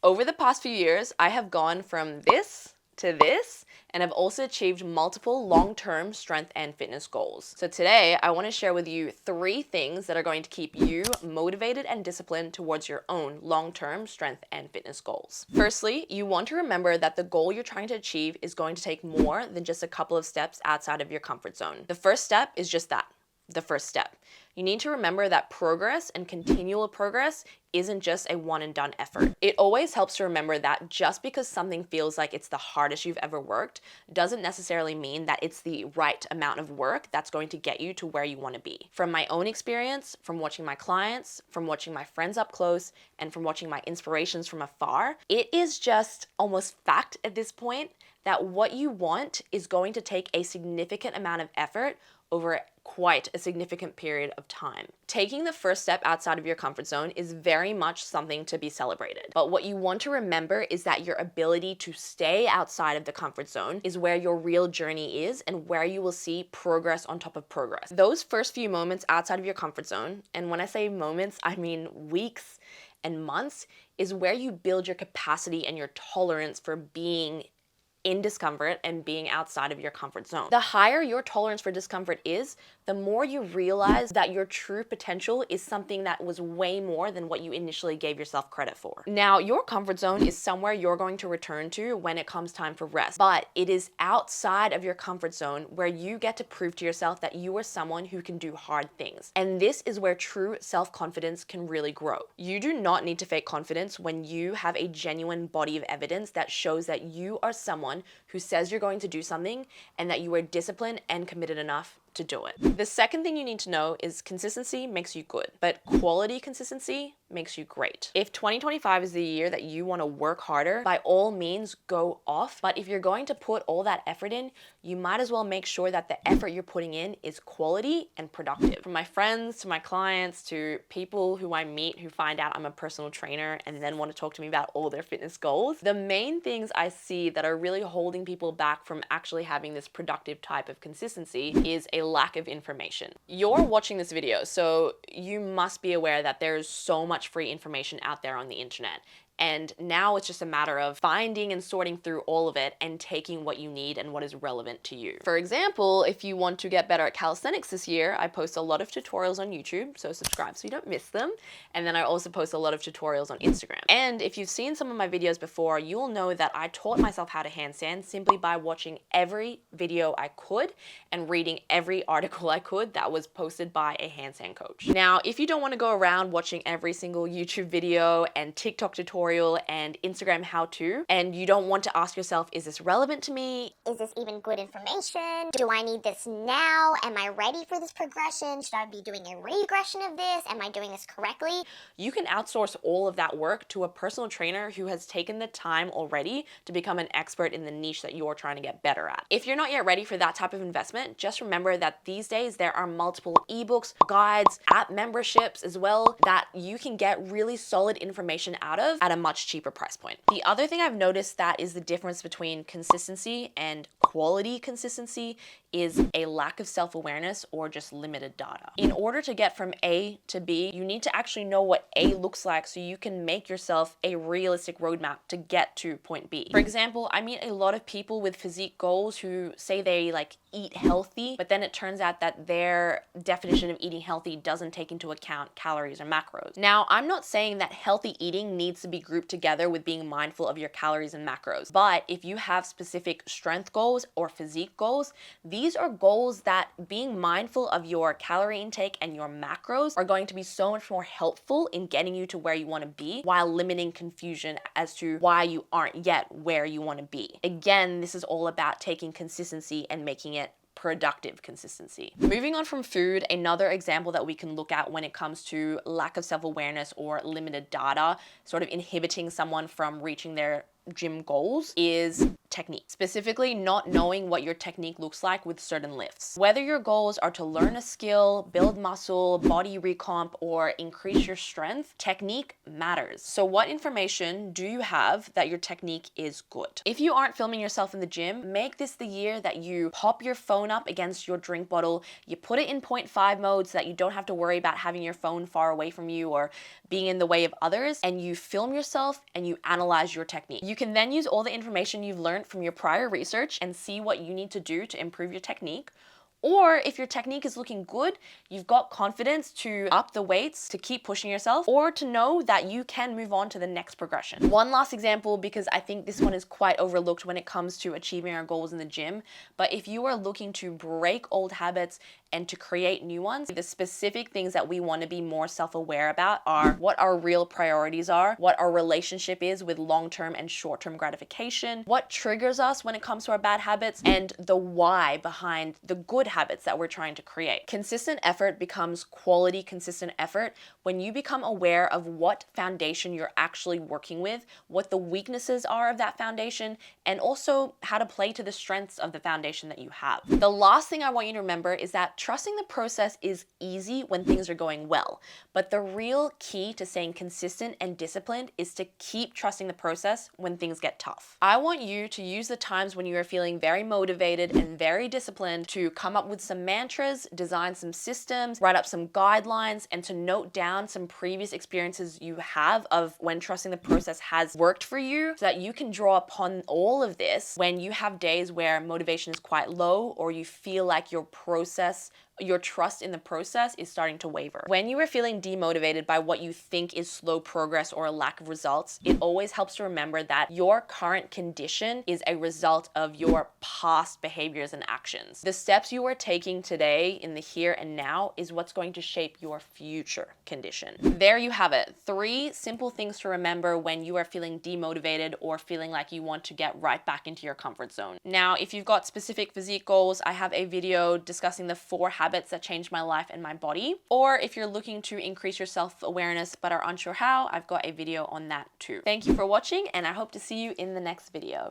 Over the past few years, I have gone from this to this, and have also achieved multiple long-term strength and fitness goals. So today, I want to share with you 3 things that are going to keep you motivated and disciplined towards your own long-term strength and fitness goals. Firstly, you want to remember that the goal you're trying to achieve is going to take more than just a couple of steps outside of your comfort zone. The first step is just that. The first step. You need to remember that progress and continual progress isn't just a one and done effort. It always helps to remember that just because something feels like it's the hardest you've ever worked doesn't necessarily mean that it's the right amount of work that's going to get you to where you want to be. From my own experience, from watching my clients, from watching my friends up close, and from watching my inspirations from afar, it is just almost fact at this point that what you want is going to take a significant amount of effort over quite a significant period of time. Taking the first step outside of your comfort zone is very much something to be celebrated. But what you want to remember is that your ability to stay outside of the comfort zone is where your real journey is and where you will see progress on top of progress. Those first few moments outside of your comfort zone, and when I say moments, I mean weeks and months, is where you build your capacity and your tolerance for being in discomfort and being outside of your comfort zone. The higher your tolerance for discomfort is, the more you realize that your true potential is something that was way more than what you initially gave yourself credit for. Now, your comfort zone is somewhere you're going to return to when it comes time for rest, but it is outside of your comfort zone where you get to prove to yourself that you are someone who can do hard things. And this is where true self-confidence can really grow. You do not need to fake confidence when you have a genuine body of evidence that shows that you are someone who says you're going to do something and that you are disciplined and committed enough to do it. The second thing you need to know is consistency makes you good, but quality consistency makes you great. If 2025 is the year that you want to work harder, by all means go off. But if you're going to put all that effort in, you might as well make sure that the effort you're putting in is quality and productive. From my friends to my clients to people who I meet who find out I'm a personal trainer and then want to talk to me about all their fitness goals, the main things I see that are really holding people back from actually having this productive type of consistency is a lack of information. You're watching this video, so you must be aware that there's so much free information out there on the internet. And now it's just a matter of finding and sorting through all of it and taking what you need and what is relevant to you. For example, if you want to get better at calisthenics this year, I post a lot of tutorials on YouTube, so subscribe so you don't miss them. And then I also post a lot of tutorials on Instagram. And if you've seen some of my videos before, you'll know that I taught myself how to handstand simply by watching every video I could and reading every article I could that was posted by a handstand coach. Now, if you don't want to go around watching every single YouTube video and TikTok tutorial and Instagram how-to, and you don't want to ask yourself, is this relevant to me? Is this even good information? Do I need this now? Am I ready for this progression? Should I be doing a regression of this? Am I doing this correctly? You can outsource all of that work to a personal trainer who has taken the time already to become an expert in the niche that you're trying to get better at. If you're not yet ready for that type of investment, just remember that these days there are multiple ebooks, guides, app memberships as well that you can get really solid information out of at a much cheaper price point. The other thing I've noticed that is the difference between consistency and quality consistency is a lack of self-awareness or just limited data. In order to get from A to B, you need to actually know what A looks like so you can make yourself a realistic roadmap to get to point B. For example, I meet a lot of people with physique goals who say they eat healthy, but then it turns out that their definition of eating healthy doesn't take into account calories or macros. Now, I'm not saying that healthy eating needs to be grouped together with being mindful of your calories and macros, but if you have specific strength goals or physique goals, these are goals that being mindful of your calorie intake and your macros are going to be so much more helpful in getting you to where you want to be while limiting confusion as to why you aren't yet where you want to be. Again, this is all about taking consistency and making it productive consistency. Moving on from food, another example that we can look at when it comes to lack of self-awareness or limited data, sort of inhibiting someone from reaching their gym goals, is technique, specifically not knowing what your technique looks like with certain lifts. Whether your goals are to learn a skill, build muscle, body recomp, or increase your strength, technique matters. So what information do you have that your technique is good? If you aren't filming yourself in the gym, make this the year that you pop your phone up against your drink bottle, you put it in 0.5 mode so that you don't have to worry about having your phone far away from you or being in the way of others, and you film yourself and you analyze your technique. You can then use all the information you've learned from your prior research and see what you need to do to improve your technique. Or if your technique is looking good, you've got confidence to up the weights, to keep pushing yourself, or to know that you can move on to the next progression. One last example, because I think this one is quite overlooked when it comes to achieving our goals in the gym, but if you are looking to break old habits and to create new ones, the specific things that we want to be more self-aware about are what our real priorities are, what our relationship is with long-term and short-term gratification, what triggers us when it comes to our bad habits, and the why behind the good habits that we're trying to create. Consistent effort becomes quality consistent effort when you become aware of what foundation you're actually working with, what the weaknesses are of that foundation, and also how to play to the strengths of the foundation that you have. The last thing I want you to remember is that trusting the process is easy when things are going well, but the real key to staying consistent and disciplined is to keep trusting the process when things get tough. I want you to use the times when you are feeling very motivated and very disciplined to come up with some mantras, design some systems, write up some guidelines, and to note down some previous experiences you have of when trusting the process has worked for you, so that you can draw upon all of this when you have days where motivation is quite low or you feel like your trust in the process is starting to waver. When you are feeling demotivated by what you think is slow progress or a lack of results, it always helps to remember that your current condition is a result of your past behaviors and actions. The steps you are taking today in the here and now is what's going to shape your future condition. There you have it. 3 simple things to remember when you are feeling demotivated or feeling like you want to get right back into your comfort zone. Now, if you've got specific physique goals, I have a video discussing the 4 habits that changed my life and my body. Or if you're looking to increase your self-awareness but are unsure how, I've got a video on that too. Thank you for watching, and I hope to see you in the next video.